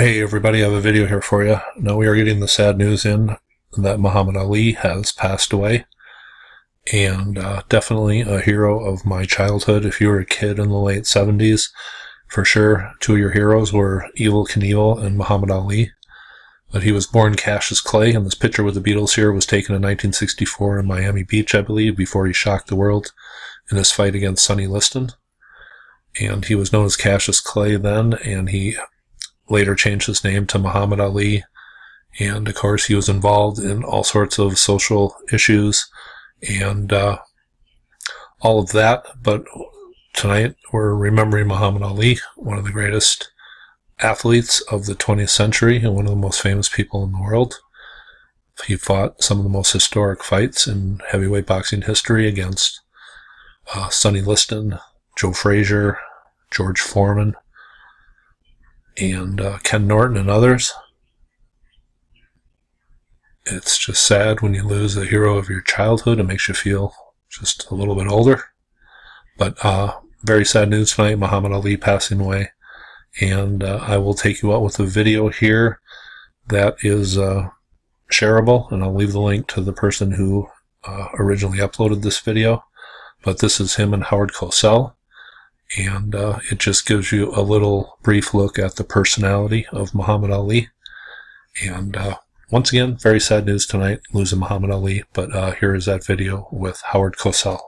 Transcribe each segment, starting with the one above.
Hey everybody, I have a video here for you. Now we are getting the sad news in that Muhammad Ali has passed away. And definitely a hero of my childhood. If you were a kid in the late 70s, for sure, two of your heroes were Evel Knievel and Muhammad Ali. But he was born Cassius Clay, and this picture with the Beatles here was taken in 1964 in Miami Beach, I believe, before he shocked the world in his fight against Sonny Liston. And he was known as Cassius Clay then, and he later changed his name to Muhammad Ali, and of course he was involved in all sorts of social issues and all of that. But tonight we're remembering Muhammad Ali, one of the greatest athletes of the 20th century and one of the most famous people in the world. He fought some of the most historic fights in heavyweight boxing history against Sonny Liston, Joe Frazier, George Foreman, and Ken Norton and others. It's just sad when you lose a hero of your childhood. It makes you feel just a little bit older. But very sad news tonight, Muhammad Ali passing away. And I will take you out with a video here that is shareable, and I'll leave the link to the person who originally uploaded this video. But this is him and Howard Cosell. And it just gives you a little brief look at the personality of Muhammad Ali. And once again, very sad news tonight, losing Muhammad Ali. But here is that video with Howard Cosell.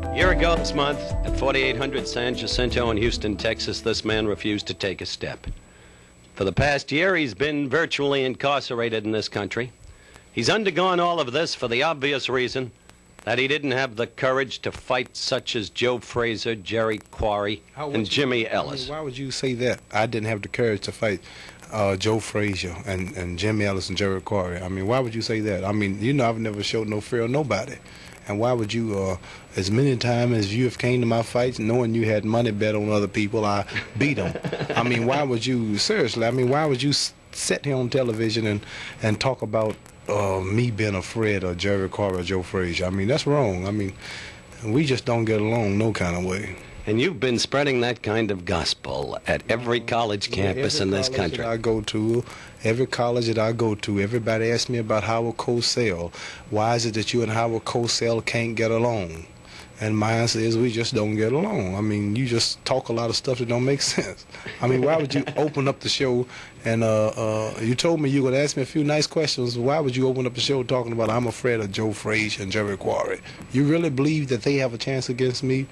A year ago this month, at 4800 San Jacinto in Houston, Texas, this man refused to take a step. For the past year, he's been virtually incarcerated in this country. He's undergone all of this for the obvious reason that he didn't have the courage to fight such as Joe Frazier, Jerry Quarry, and Jimmy Ellis. Why would you say that? I didn't have the courage to fight Joe Frazier and Jimmy Ellis and Jerry Quarry. I mean, why would you say that? I mean, you know, I've never showed no fear of nobody. And why would you, as many times as you have came to my fights, knowing you had money bet on other people, I beat them. I mean, why would you, seriously, I mean, why would you sit here on television and talk about me being afraid of Jerry Quarry or Joe Frazier? I mean, that's wrong. I mean, we just don't get along no kind of way. And you've been spreading that kind of gospel at every college campus in this country. Every college that I go to, everybody asks me about Howard Cosell. Why is it that you and Howard Cosell can't get along? And my answer is, we just don't get along. I mean, you just talk a lot of stuff that don't make sense. I mean, why would you open up the show and you told me you would ask me a few nice questions. Why would you open up the show talking about I'm afraid of Joe Frazier and Jerry Quarry? You really believe that they have a chance against me?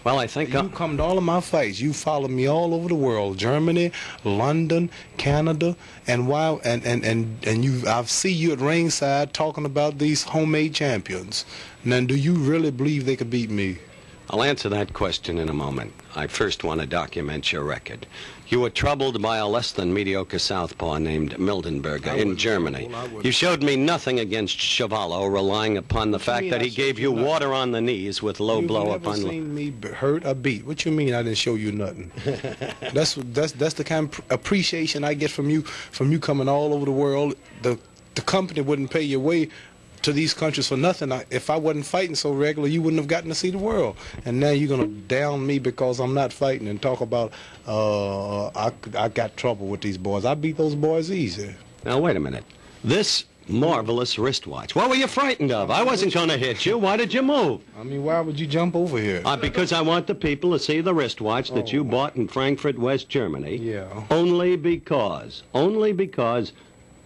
Well, I think you come to all of my fights. You follow me all over the world, Germany, London, Canada, and why? And you, I see you at ringside talking about these homemade champions. Now, do you really believe they could beat me? I'll answer that question in a moment. I first want to document your record. You were troubled by a less than mediocre southpaw named Mildenberger in Germany. You showed me nothing against Chavallo, relying upon the fact that he gave you water on the knees with low blow upon low. You've never seen me hurt or beat. What you mean I didn't show you nothing? That's the kind of appreciation I get from you coming all over the world. The company wouldn't pay your way to these countries for nothing. If I wasn't fighting so regular, you wouldn't have gotten to see the world. And now you're going to down me because I'm not fighting and talk about I got trouble with these boys. I beat those boys easy. Now, wait a minute. This marvelous wristwatch, what were you frightened of? I wasn't going to hit you. Why did you move? I mean, why would you jump over here? Because I want the people to see the wristwatch that you bought in Frankfurt, West Germany. Yeah. Only because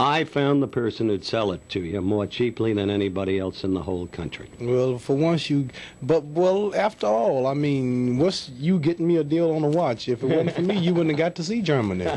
I found the person who'd sell it to you more cheaply than anybody else in the whole country. Well, for once well, after all, I mean, what's you getting me a deal on a watch? If it wasn't for me, you wouldn't have got to see Germany.